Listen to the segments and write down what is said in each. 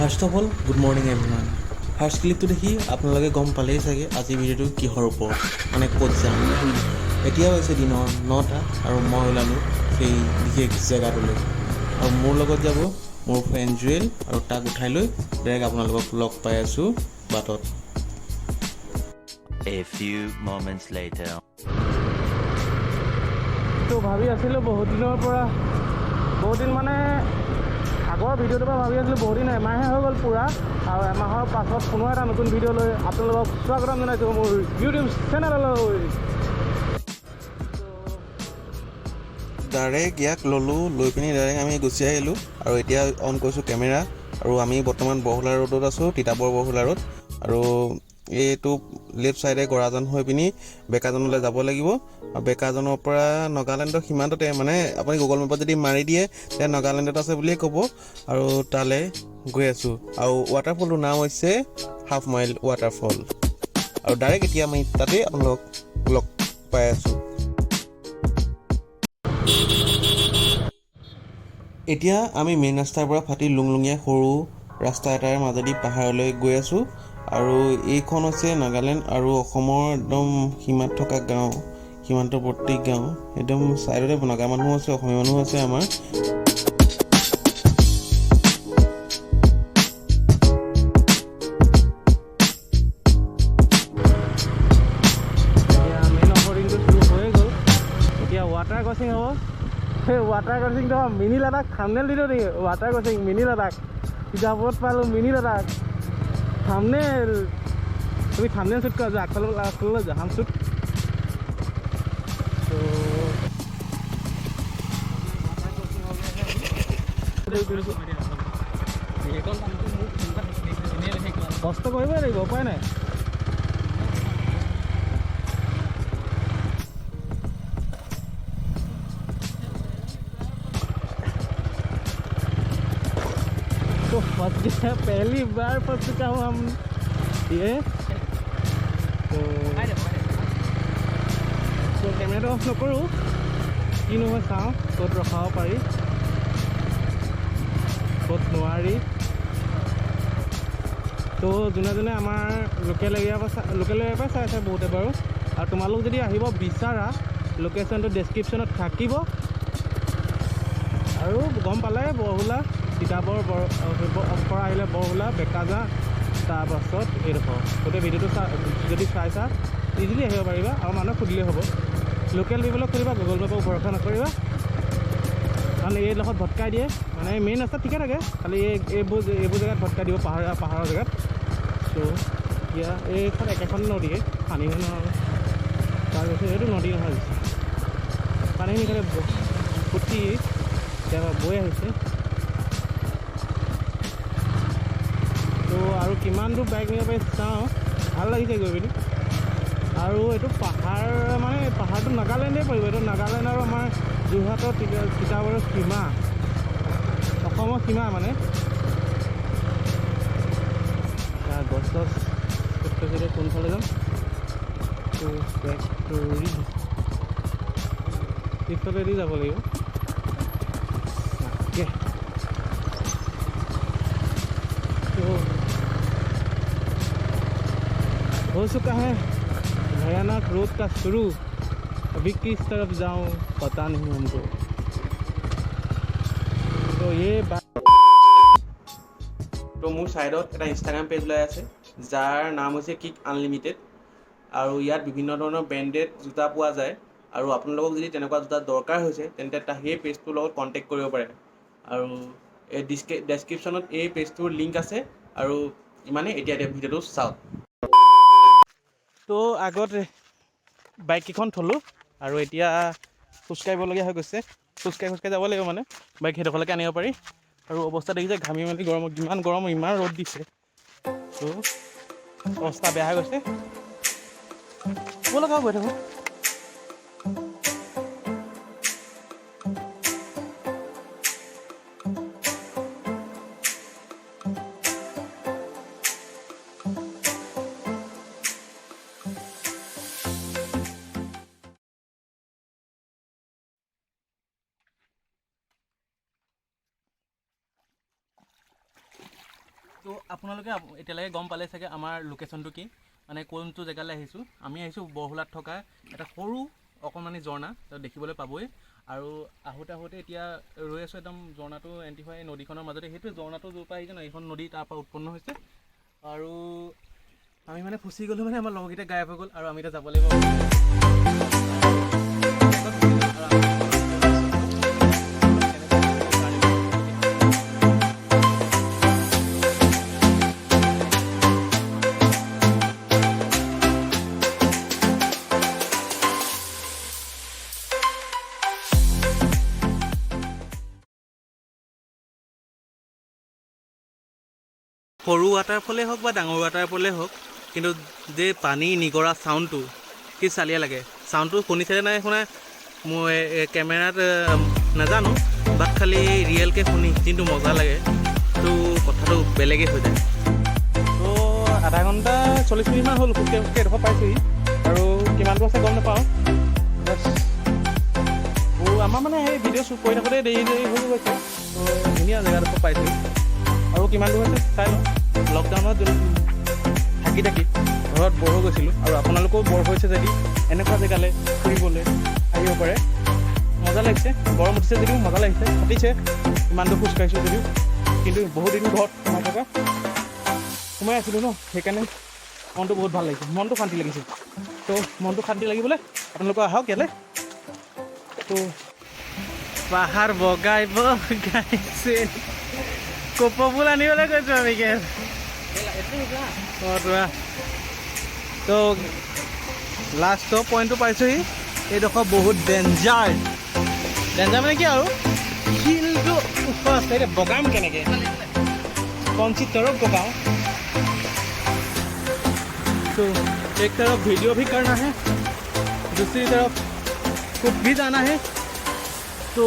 First of all good morning everyone. First ক্লিপটো দেখি আপোনালোকে গম পালেই চাগে আজি ভিডিঅ'টো কিহৰ ওপৰত, মানে ক'ত যাম। এতিয়া হৈছে দিনৰ 9টা আৰু মই ওলালোঁ সেই বিশেষ জেগাটোলৈ, আৰু মোৰ লগত যাব মোৰ ফ্ৰেণ্ড জুৱেল, আৰু তাক উঠাই লৈ ডাইৰেক্ট আপোনালোকক লগ পাই আছোঁ বাটত। A few moments later. তো ভাবি আছিলোঁ বহুত দিন মানে আগৰ ভিডিঅ'টোৰ পৰা ভাবি আছিলোঁ বহুত দিন, এমাহে হৈ গ'ল পূৰা, আৰু এমাহৰ পাছত পুনৰ এটা নতুন ভিডিঅ' লৈ আপোনালোকক স্বাগতম জনাইছোঁ মোৰ ইউটিউব চেনেললৈ। ডাইৰেক্ট ইয়াক ল'লোঁ, লৈ পিনি ডাইৰেক্ট আমি গুচি আহিলোঁ, আৰু এতিয়া অন কৰিছোঁ কেমেৰা। আৰু আমি বৰ্তমান বৰহোলা ৰোডত আছোঁ, তিতাবৰ বৰহোলা ৰোড, আৰু এইটো লেফ্ট ছাইডে গৰাজন হৈ পিনি বেকাজনলৈ যাব লাগিব। আৰু বেকাজনৰ পৰা নগালেণ্ডৰ সীমান্ততে, মানে আপুনি গুগল মেপত যদি মাৰি দিয়ে তেতিয়া নগালেণ্ডত আছে বুলিয়ে ক'ব, আৰু তালৈ গৈ আছোঁ। আৰু ৱাটাৰফলটোৰ নাম হৈছে হাফ মাইল ৱাটাৰফল, আৰু ডাইৰেক্ট এতিয়া আমি তাতেই আপোনালোকক লগ পাই আছোঁ। এতিয়া আমি মেইন ৰাস্তাৰ পৰা ফাটি লুংলুঙীয়া সৰু ৰাস্তা এটাৰ মাজেদি পাহাৰলৈ গৈ আছোঁ, আৰু এইখন হৈছে নাগালেণ্ড আৰু অসমৰ একদম সীমাত থকা গাঁও, সীমান্তৱৰ্তী গাঁও। একদম ছাইডতে নাগা মানুহো আছে, অসমীয়া মানুহো আছে আমাৰ। এতিয়া মেইন অপৰিংটো শুৰু হৈ গ'ল, এতিয়া ৱাটাৰ ক্ৰচিং হ'ব। সেই ৱাটাৰ ক্ৰচিংটো মিনি লাডাখ থাম্বনেইল দিলোঁ নেকি, ৱাটাৰ ক্ৰচিং মিনি লাডাখ, কিতাপত পালোঁ মিনি লাডাখ থাম্বনেইল। তুমি থাম্বনেইল শ্বুট কৰা, যোৱা আগফালে যাম শ্বুট। কষ্ট কৰিবই লাগিব, উপায় নাই। तो फंस गया, पहली बार फंस चुका हूँ हम ये। तो कैमराটো অফ নকৰোঁ, কিনো হয় চাওঁ, ক'ত ৰখাব পাৰি ক'ত নোৱাৰি। তো যোনে আমাৰ লোকেল এৰিয়াৰ পৰা চাইছে বহুতে বাৰু, আৰু তোমালোক যদি আহিব বিচাৰা লোকেশ্যনটো ডেছক্ৰিপশ্যনত থাকিব। আৰু গম পালে বৰহোলা, তিতাবৰ পৰা আহিলে বৰহোলা, বেকাজা, তাৰপাছত এইডোখৰ গোটেই ভিডিঅ'টো যদি চাইছা ইজিলি আহিব পাৰিবা। আৰু মানুহক সুধিলেই হ'ব, লোকেল পিপলক সুধিবা, গুগল মেপক ভৰসা নকৰিবা, কাৰণ এইডোখৰত ভটকাই দিয়ে। মানে মেইন ৰাস্তাত ঠিকে থাকে, খালি এইবোৰ জেগাত ভটকাই দিব, পাহাৰৰ জেগাত। তো এতিয়া এইখন একেখন নদীয়ে, পানীহে নহয় তাৰপিছত এইটো নদী নহয়, পানীখিনি খালি ফুটি এতিয়া বৈ আহিছে। তো আৰু কিমান দূৰ বাইক নিব পাৰি চাওঁ, ভাল লাগিছে গৈ পিনি। আৰু এইটো পাহাৰ, মানে পাহাৰটো নাগালেণ্ডেই পৰিব, এইটো নাগালেণ্ড আৰু আমাৰ যোৰহাটৰ তিতাবৰৰ সীমা, অসমৰ সীমা মানে। গছ ফেক্টৰী কোনফালে যাম, তো ফেক্টৰী পিছফালেদি যাব লাগিব। तो हो चुका है भयानक रोड का शुरू, अभी किस तरफ जाऊं पता नहीं हमको। तो ये তো মোৰ ছাইডত এটা ইনষ্টাগ্ৰাম পেজ ওলাই আছে, যাৰ নাম হৈছে কিক আনলিমিটেড, আৰু ইয়াত বিভিন্ন ধৰণৰ ব্ৰেণ্ডেড জোতা পোৱা যায়। আৰু আপোনালোকক যদি তেনেকুৱা জোতা দৰকাৰ হৈছে তেন্তে সেই পেজটোৰ লগত কণ্টেক্ট কৰিব পাৰে। আৰু এই ডেছক্ৰিপশ্যনত এই পেজটোৰ লিংক আছে। আৰু ইমানে, এতিয়া ভিডিঅ'টো চাওক। তো আগত বাইককেইখন থলোঁ, আৰু এতিয়া খোজকাঢ়িবলগীয়া হৈ গৈছে। খোজকাঢ়ি যাব লাগিব, মানে বাইক সেইডোখৰলৈকে আনিব পাৰি। আৰু অৱস্থা দেখিছে, ঘামি মেলি গৰমত, যিমান গৰম ইমান ৰ'দ দিছে, তো অৱস্থা বেয়া হৈ গৈছে। ব'লক আৰু গৈ থাকোঁ। তো আপোনালোকে এতিয়ালৈকে গম পালে চাগে আমাৰ লোকেশ্যনটো কি, মানে কোনটো জেগালৈ আহিছোঁ। আমি আহিছোঁ বৰহোলাত থকা এটা সৰু অকণমানি ঝৰ্ণা, দেখিবলৈ পাবই। আৰু আহোঁতে এতিয়া ৰৈ আছোঁ একদম ঝৰ্ণাটো এণ্ট্ৰি হয় নদীখনৰ মাজতে। সেইটোৱে ঝৰ্ণাটো য'ৰ পৰা আহিছে ন, এইখন নদী তাৰ পৰা উৎপন্ন হৈছে। আৰু আমি মানে ফচি গ'লোঁ, মানে আমাৰ লগৰকেইটা গায়ব হৈ গ'ল আৰু আমি এতিয়া যাব লাগিব। সৰু ৱাটাৰফলেই হওক বা ডাঙৰ ৱাটাৰফলেই হওক, কিন্তু যে পানী নিগৰা চাউণ্ডটো কি চালিয়া লাগে। চাউণ্ডটো শুনিছেনে নাই শুনা মই কেমেৰাত নাজানো, বাট খালি ৰিয়েলকৈ শুনি যোনটো মজা লাগে তো কথাটো বেলেগেই হৈ যায়। তো আধা ঘণ্টা 40 মিনিটমান হ'ল খোজকাঢ়ি এডোখৰ পাইছোঁহি, আৰু কিমানটো আছে গম নাপাওঁ। বাছ আমাৰ মানে সেই ভিডিঅ' শ্বুট কৰি থাকোঁতে দেৰি হৈ গৈছে। তো ধুনীয়া জেগাডোখৰ পাইছোঁহি, আৰু কিমান দূৰ হৈছে চাই লওঁ। লকডাউনত থাকি ঘৰত বৰ হৈ গৈছিলোঁ, আৰু আপোনালোকেও বৰ হৈছে যদি এনেকুৱা জেগালৈ ফুৰিবলৈ আহিব পাৰে। মজা লাগিছে, গৰম উঠিছে যদিও মজা লাগিছে, ফাটিছে ইমান দূৰ খোজকাঢ়িছোঁ যদিও। কিন্তু বহুত দিন ঘৰত সোমাই আছিলোঁ ন, সেইকাৰণে মনটো বহুত ভাল লাগিছে, মনটো শান্তি লাগিছে। তো মনটো শান্তি লাগিবলৈ আপোনালোকে আহক ইয়ালৈ। তো পাহাৰ বগাইছে, কপৌফুল আনিবলৈ কৈছোঁ আমি কে। তো লাষ্টৰ পইণ্টটো পাইছোঁহি। এইডোখৰ বহুত ডেঞ্জাৰ মানে কি আৰু শিলটো ওখ আছে। এতিয়া বগাম কেনেকৈ, कौन-सी तरफ बगाओ। तो एक तरफ वीडियो भी करना है, दूसरी तरफ कुछ भी जाना है। तो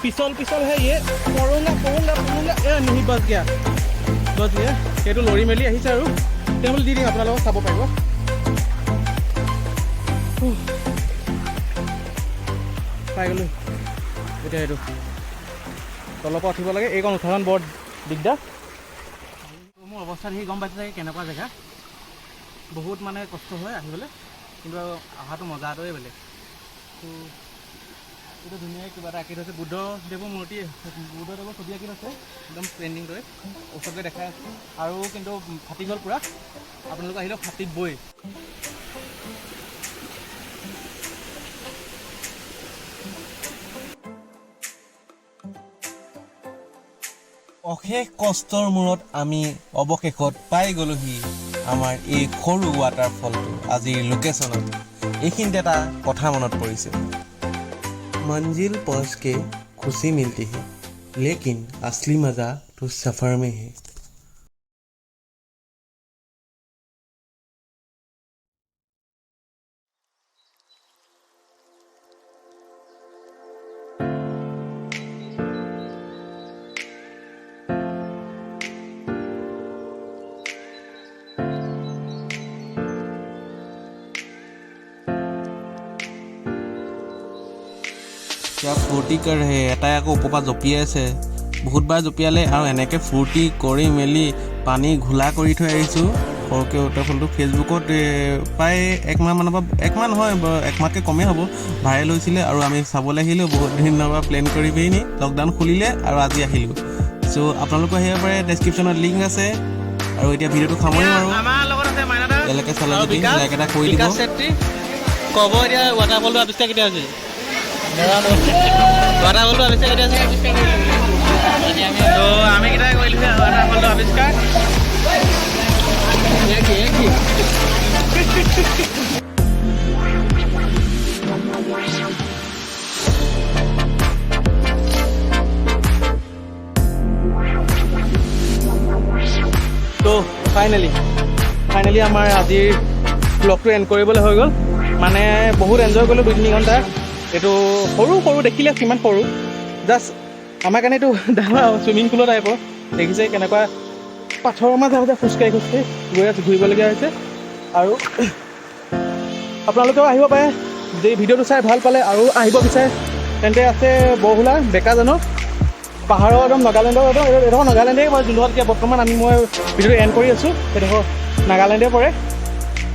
पिछल है ये, पड़ूंगा नहीं, बच गया ये तो लरी मेली আহিছে আৰু টেবুল দি দিম আপোনালোকক চাব পাৰিব। পাই গ'লোঁ এতিয়া। এইটো তলৰ পৰা উঠিব লাগে, এইকণ উঠাখন বৰ দিগদাৰ। মোৰ অৱস্থা দেখি গম পাইছে চাগে কেনেকুৱা জেগা। বহুত মানে কষ্ট হয় আহিবলৈ, কিন্তু অহাটো মজাটোৱে বেলেগ। তো এইটো ধুনীয়াকৈ কিবা এটা আঁকি থৈছে, বুদ্ধদেৱৰ মূৰ্তি, বুদ্ধদেৱৰ ছবি আঁকি থৈছে একদম ট্ৰেণ্ডিং কৰি ওচৰতে দেখাই আছে। আৰু কিন্তু ফাটি গ'ল পূৰা, আপোনালোকে আহিলেও ফাটিবই। অশেষ কষ্টৰ মূৰত আমি অৱশেষত পাই গ'লোহি আমাৰ এই সৰু ৱাটাৰফলটো। আজিৰ লোকেশ্যনত এইখিনিতে এটা কথা মনত পৰিছে, मंजिल पहुँच के खुशी मिलती है, लेकिन असली मज़ा तो सफ़र में है। क्या ফূৰ্তি কৰে, এটাই আকৌ ওপৰৰ পৰা জঁপিয়াই আছে। বহুতবাৰ জঁপিয়ালে, আৰু এনেকৈ ফূৰ্তি কৰি মেলি পানী ঘোলা কৰি থৈ আহিছোঁ সৰুকৈ ৱাটাৰফলটো। ফেচবুকত প্ৰায় একমাহ নহয়, একমাহতকৈ কমেই হ'ব, ভাইৰেল হৈছিলে। আৰু আমি চাবলৈ আহিলোঁ, বহুত দিনৰ পৰা প্লেন কৰি পিনি লকডাউন খুলিলে আৰু আজি আহিলোঁ। চ' আপোনালোকো আহিব পাৰে, ডেছক্ৰিপশ্যনত লিংক আছে। আৰু এতিয়া ভিডিঅ'টো সামৰিম আৰু ইয়ালৈকে চালে যদি লাইক এটা কৰি দিব। ক'ব এতিয়া ৱাটাৰফলটো আৱিষ্কাৰ কেতিয়া হৈছে? ৱাটাৰফলটো আৱিষ্কাৰ কেতিয়া হৈছে? তো আমি কেইটাই কৰিলোঁ ৱাটাৰফলটো আৱিষ্কাৰ। তো ফাইনেলি আমাৰ আজিৰ ব্লগটো এণ্ড কৰিবলৈ হৈ গ'ল। মানে বহুত এনজয় কৰিলোঁ 2-3 ঘণ্টা। এইটো সৰু দেখিলে কিমান সৰু, জাষ্ট আমাৰ কাৰণে এইটো ডাঙৰ চুইমিং পুলৰ টাইপৰ। দেখিছে কেনেকুৱা পাথৰৰ মাজে খোজকাঢ়ি গৈ আছোঁ, ঘূৰিবলগীয়া হৈছে। আৰু আপোনালোকেও আহিব পাৰে, যদি ভিডিঅ'টো চাই ভাল পালে আৰু আহিব বিচাৰে তেন্তে আছে বৰহোলা বেকাজানৰ পাহাৰৰ একদম নাগালেণ্ডৰ এইডোখৰ নাগালেণ্ডেই মই যোনডোখৰত এতিয়া বৰ্তমান মই ভিডিঅ'টো এণ্ড কৰি আছোঁ সেইডোখৰ নাগালেণ্ডে পৰে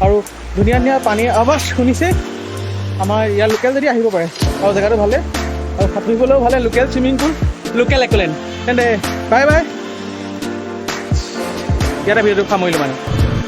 আৰু ধুনীয়া ধুনীয়া পানীৰ আৱাজ শুনিছে আমাৰ ইয়াৰ লোকেল যদি আহিব পাৰে আৰু জেগাটো ভালে আৰু সাঁতুৰিবলৈও ভালে লোকেল চুইমিং পুল লোকেল একলেণ্ড তেন্তে বাই বাই ইয়াতে ভিডিঅ'টো সামৰিলোঁ মানে